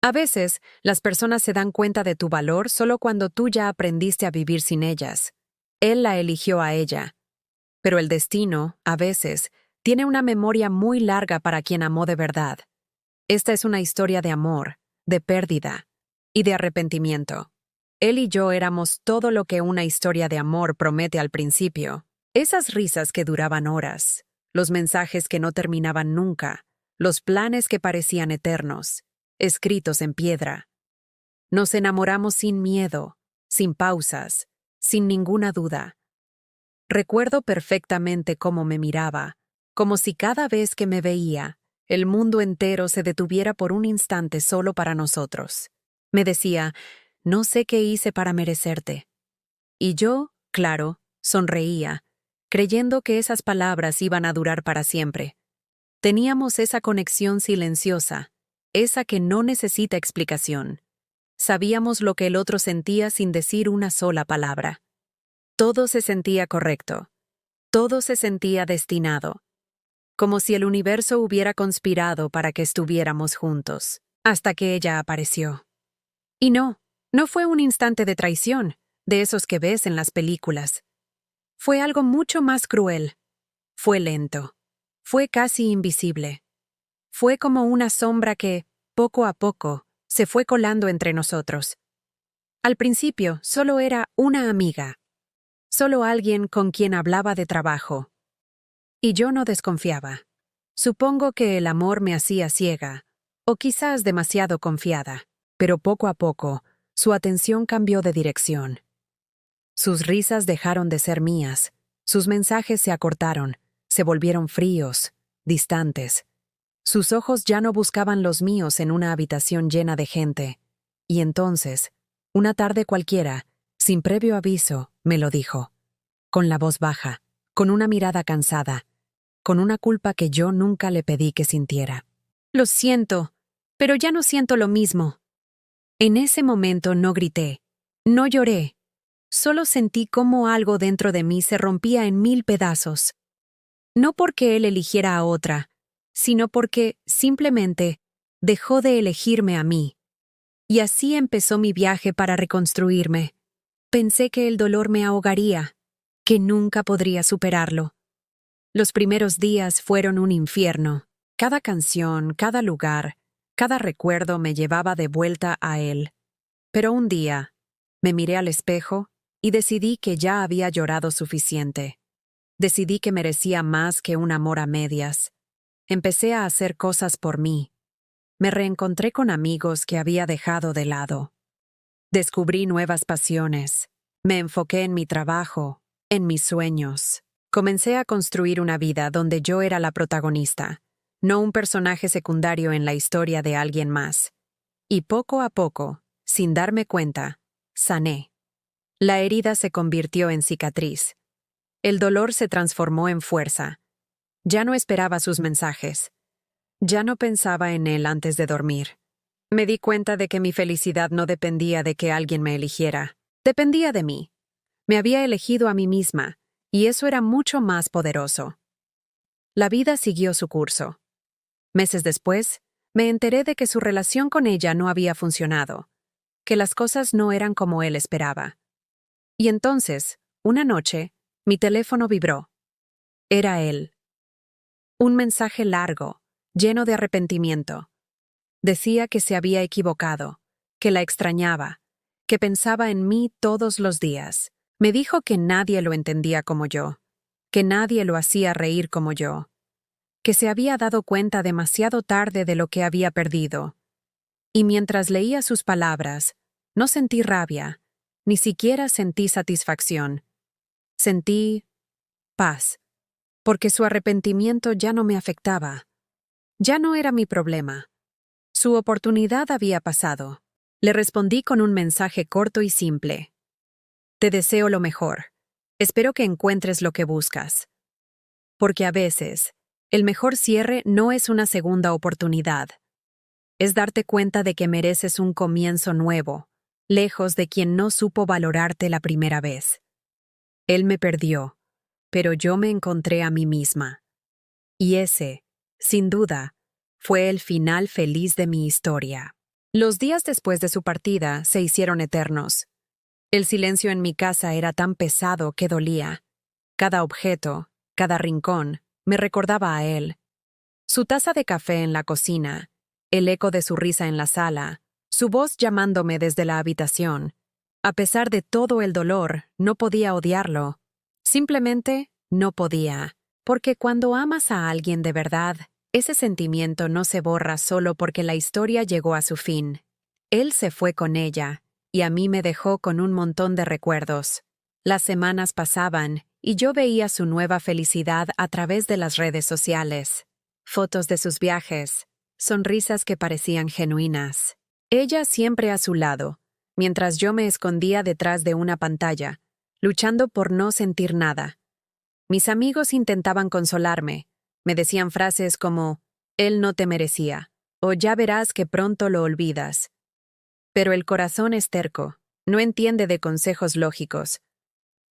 A veces, las personas se dan cuenta de tu valor solo cuando tú ya aprendiste a vivir sin ellas. Él la eligió a ella. Pero el destino, a veces, tiene una memoria muy larga para quien amó de verdad. Esta es una historia de amor, de pérdida y de arrepentimiento. Él y yo éramos todo lo que una historia de amor promete al principio. Esas risas que duraban horas, los mensajes que no terminaban nunca, los planes que parecían eternos, escritos en piedra. Nos enamoramos sin miedo, sin pausas, sin ninguna duda. Recuerdo perfectamente cómo me miraba, como si cada vez que me veía, el mundo entero se detuviera por un instante solo para nosotros. Me decía, no sé qué hice para merecerte. Y yo, claro, sonreía, creyendo que esas palabras iban a durar para siempre. Teníamos esa conexión silenciosa, esa que no necesita explicación. Sabíamos lo que el otro sentía sin decir una sola palabra. Todo se sentía correcto. Todo se sentía destinado. Como si el universo hubiera conspirado para que estuviéramos juntos, hasta que ella apareció. Y no fue un instante de traición, de esos que ves en las películas. Fue algo mucho más cruel. Fue lento. Fue casi invisible. Fue como una sombra que, poco a poco, se fue colando entre nosotros. Al principio solo era una amiga, solo alguien con quien hablaba de trabajo. Y yo no desconfiaba. Supongo que el amor me hacía ciega, o quizás demasiado confiada, pero poco a poco, su atención cambió de dirección. Sus risas dejaron de ser mías, sus mensajes se acortaron, se volvieron fríos, distantes. Sus ojos ya no buscaban los míos en una habitación llena de gente. Y entonces, una tarde cualquiera, sin previo aviso, me lo dijo. Con la voz baja, con una mirada cansada, con una culpa que yo nunca le pedí que sintiera. Lo siento, pero ya no siento lo mismo. En ese momento no grité, no lloré. Solo sentí cómo algo dentro de mí se rompía en 1000 pedazos. No porque él eligiera a otra, sino porque, simplemente, dejó de elegirme a mí. Y así empezó mi viaje para reconstruirme. Pensé que el dolor me ahogaría, que nunca podría superarlo. Los primeros días fueron un infierno. Cada canción, cada lugar, cada recuerdo me llevaba de vuelta a él. Pero un día, me miré al espejo y decidí que ya había llorado suficiente. Decidí que merecía más que un amor a medias. Empecé a hacer cosas por mí. Me reencontré con amigos que había dejado de lado. Descubrí nuevas pasiones. Me enfoqué en mi trabajo, en mis sueños. Comencé a construir una vida donde yo era la protagonista, no un personaje secundario en la historia de alguien más. Y poco a poco, sin darme cuenta, sané. La herida se convirtió en cicatriz. El dolor se transformó en fuerza. Ya no esperaba sus mensajes. Ya no pensaba en él antes de dormir. Me di cuenta de que mi felicidad no dependía de que alguien me eligiera. Dependía de mí. Me había elegido a mí misma, y eso era mucho más poderoso. La vida siguió su curso. Meses después, me enteré de que su relación con ella no había funcionado, que las cosas no eran como él esperaba. Y entonces, una noche, mi teléfono vibró. Era él. Un mensaje largo, lleno de arrepentimiento. Decía que se había equivocado, que la extrañaba, que pensaba en mí todos los días. Me dijo que nadie lo entendía como yo, que nadie lo hacía reír como yo, que se había dado cuenta demasiado tarde de lo que había perdido. Y mientras leía sus palabras, no sentí rabia, ni siquiera sentí satisfacción. Sentí paz, porque su arrepentimiento ya no me afectaba. Ya no era mi problema. Su oportunidad había pasado. Le respondí con un mensaje corto y simple. Te deseo lo mejor. Espero que encuentres lo que buscas. Porque a veces, el mejor cierre no es una segunda oportunidad. Es darte cuenta de que mereces un comienzo nuevo, lejos de quien no supo valorarte la primera vez. Él me perdió, pero yo me encontré a mí misma. Y ese, sin duda, fue el final feliz de mi historia. Los días después de su partida se hicieron eternos. El silencio en mi casa era tan pesado que dolía. Cada objeto, cada rincón, me recordaba a él. Su taza de café en la cocina, el eco de su risa en la sala, su voz llamándome desde la habitación. A pesar de todo el dolor, no podía odiarlo. Simplemente no podía. Porque cuando amas a alguien de verdad, ese sentimiento no se borra solo porque la historia llegó a su fin. Él se fue con ella, y a mí me dejó con un montón de recuerdos. Las semanas pasaban, y yo veía su nueva felicidad a través de las redes sociales. Fotos de sus viajes, sonrisas que parecían genuinas. Ella siempre a su lado, mientras yo me escondía detrás de una pantalla, luchando por no sentir nada. Mis amigos intentaban consolarme. Me decían frases como, «Él no te merecía», o «Ya verás que pronto lo olvidas». Pero el corazón es terco, no entiende de consejos lógicos.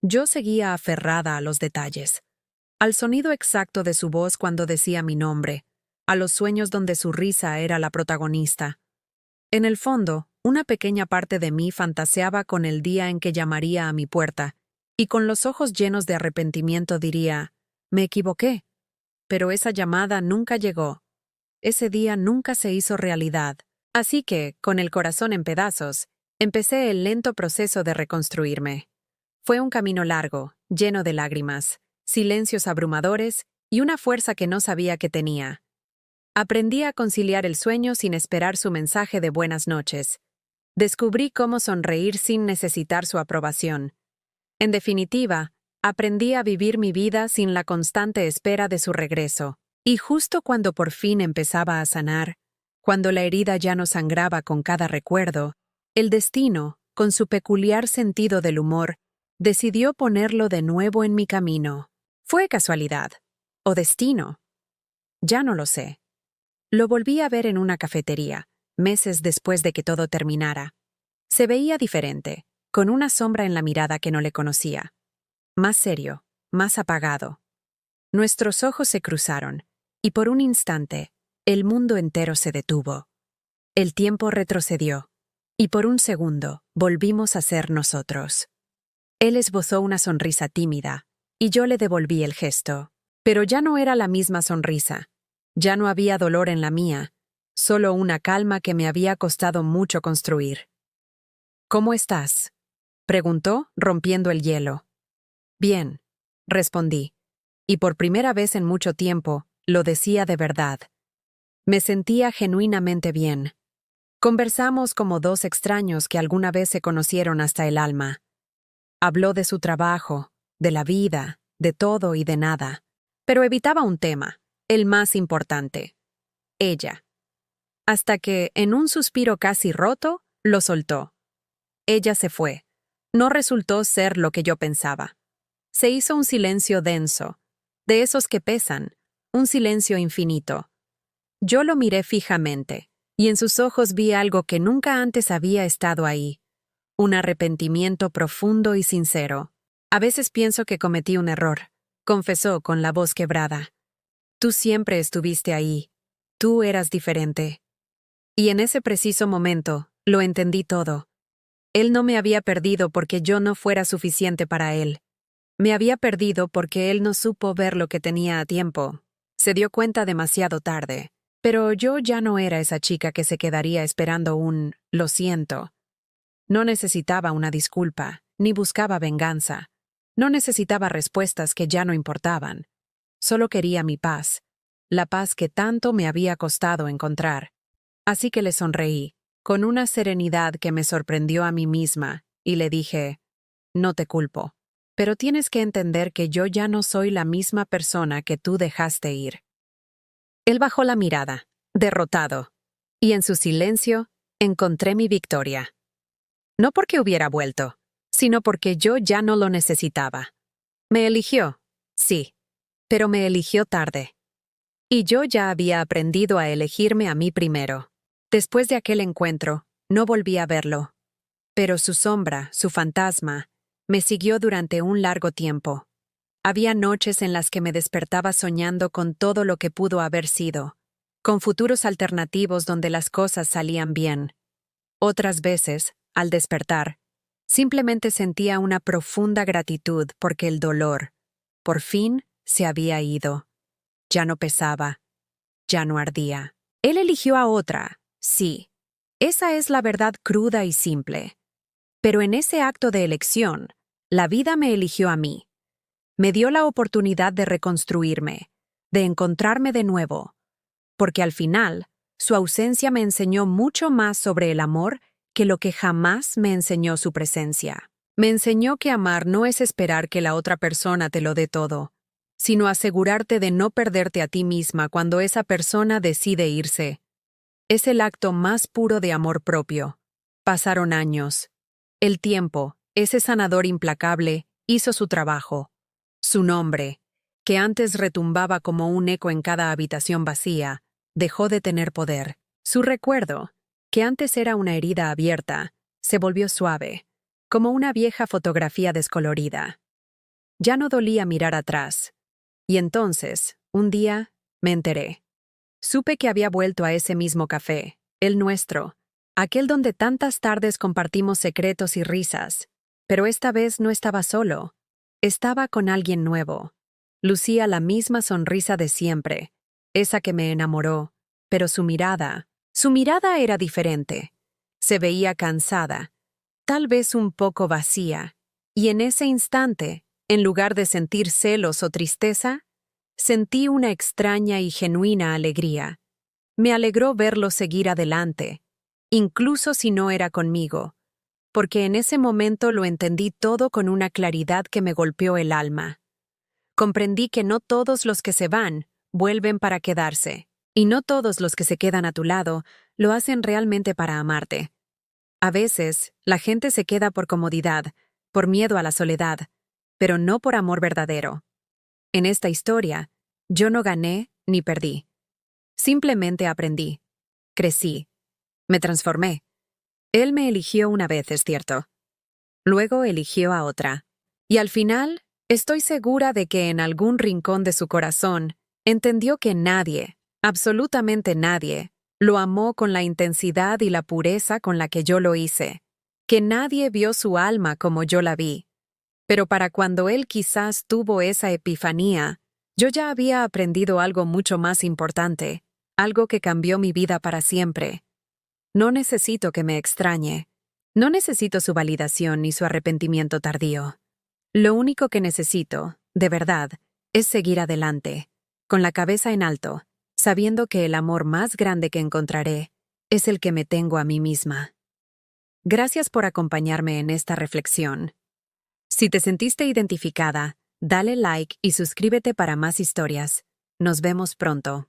Yo seguía aferrada a los detalles, al sonido exacto de su voz cuando decía mi nombre, a los sueños donde su risa era la protagonista. En el fondo, una pequeña parte de mí fantaseaba con el día en que llamaría a mi puerta, y con los ojos llenos de arrepentimiento diría, «Me equivoqué». Pero esa llamada nunca llegó. Ese día nunca se hizo realidad. Así que, con el corazón en pedazos, empecé el lento proceso de reconstruirme. Fue un camino largo, lleno de lágrimas, silencios abrumadores y una fuerza que no sabía que tenía. Aprendí a conciliar el sueño sin esperar su mensaje de buenas noches. Descubrí cómo sonreír sin necesitar su aprobación. En definitiva, aprendí a vivir mi vida sin la constante espera de su regreso. Y justo cuando por fin empezaba a sanar, cuando la herida ya no sangraba con cada recuerdo, el destino, con su peculiar sentido del humor, decidió ponerlo de nuevo en mi camino. ¿Fue casualidad? ¿O destino? Ya no lo sé. Lo volví a ver en una cafetería, meses después de que todo terminara. Se veía diferente, con una sombra en la mirada que no le conocía. Más serio, más apagado. Nuestros ojos se cruzaron, y por un instante, el mundo entero se detuvo. El tiempo retrocedió, y por un segundo volvimos a ser nosotros. Él esbozó una sonrisa tímida, y yo le devolví el gesto. Pero ya no era la misma sonrisa. Ya no había dolor en la mía, solo una calma que me había costado mucho construir. «¿Cómo estás?», preguntó, rompiendo el hielo. «Bien», respondí, y por primera vez en mucho tiempo, lo decía de verdad. Me sentía genuinamente bien. Conversamos como dos extraños que alguna vez se conocieron hasta el alma. Habló de su trabajo, de la vida, de todo y de nada, pero evitaba un tema, el más importante: ella. Hasta que, en un suspiro casi roto, lo soltó. Ella se fue. No resultó ser lo que yo pensaba. Se hizo un silencio denso, de esos que pesan, un silencio infinito. Yo lo miré fijamente, y en sus ojos vi algo que nunca antes había estado ahí. Un arrepentimiento profundo y sincero. «A veces pienso que cometí un error», confesó con la voz quebrada. «Tú siempre estuviste ahí. Tú eras diferente». Y en ese preciso momento, lo entendí todo. Él no me había perdido porque yo no fuera suficiente para él. Me había perdido porque él no supo ver lo que tenía a tiempo. Se dio cuenta demasiado tarde. Pero yo ya no era esa chica que se quedaría esperando un «lo siento». No necesitaba una disculpa, ni buscaba venganza. No necesitaba respuestas que ya no importaban. Solo quería mi paz, la paz que tanto me había costado encontrar. Así que le sonreí, con una serenidad que me sorprendió a mí misma, y le dije, «No te culpo, pero tienes que entender que yo ya no soy la misma persona que tú dejaste ir». Él bajó la mirada, derrotado, y en su silencio encontré mi victoria. No porque hubiera vuelto, sino porque yo ya no lo necesitaba. Me eligió, sí, pero me eligió tarde. Y yo ya había aprendido a elegirme a mí primero. Después de aquel encuentro, no volví a verlo. Pero su sombra, su fantasma, me siguió durante un largo tiempo. Había noches en las que me despertaba soñando con todo lo que pudo haber sido, con futuros alternativos donde las cosas salían bien. Otras veces, al despertar, simplemente sentía una profunda gratitud porque el dolor, por fin, se había ido. Ya no pesaba, ya no ardía. Él eligió a otra, sí. Esa es la verdad cruda y simple. Pero en ese acto de elección, la vida me eligió a mí. Me dio la oportunidad de reconstruirme, de encontrarme de nuevo, porque al final, su ausencia me enseñó mucho más sobre el amor que lo que jamás me enseñó su presencia. Me enseñó que amar no es esperar que la otra persona te lo dé todo, sino asegurarte de no perderte a ti misma cuando esa persona decide irse. Es el acto más puro de amor propio. Pasaron años. El tiempo, ese sanador implacable, hizo su trabajo. Su nombre, que antes retumbaba como un eco en cada habitación vacía, dejó de tener poder. Su recuerdo, que antes era una herida abierta, se volvió suave, como una vieja fotografía descolorida. Ya no dolía mirar atrás. Y entonces, un día, me enteré. Supe que había vuelto a ese mismo café, el nuestro, aquel donde tantas tardes compartimos secretos y risas, pero esta vez no estaba solo. Estaba con alguien nuevo. Lucía la misma sonrisa de siempre, esa que me enamoró, pero su mirada era diferente. Se veía cansada, tal vez un poco vacía, y en ese instante, en lugar de sentir celos o tristeza, sentí una extraña y genuina alegría. Me alegró verlo seguir adelante, incluso si no era conmigo, porque en ese momento lo entendí todo con una claridad que me golpeó el alma. Comprendí que no todos los que se van vuelven para quedarse, y no todos los que se quedan a tu lado lo hacen realmente para amarte. A veces, la gente se queda por comodidad, por miedo a la soledad, pero no por amor verdadero. En esta historia, yo no gané ni perdí. Simplemente aprendí, crecí, me transformé. Él me eligió una vez, es cierto. Luego eligió a otra. Y al final, estoy segura de que en algún rincón de su corazón entendió que nadie, absolutamente nadie, lo amó con la intensidad y la pureza con la que yo lo hice, que nadie vio su alma como yo la vi. Pero para cuando él quizás tuvo esa epifanía, yo ya había aprendido algo mucho más importante, algo que cambió mi vida para siempre. No necesito que me extrañe. No necesito su validación ni su arrepentimiento tardío. Lo único que necesito, de verdad, es seguir adelante, con la cabeza en alto, sabiendo que el amor más grande que encontraré es el que me tengo a mí misma. Gracias por acompañarme en esta reflexión. Si te sentiste identificada, dale like y suscríbete para más historias. Nos vemos pronto.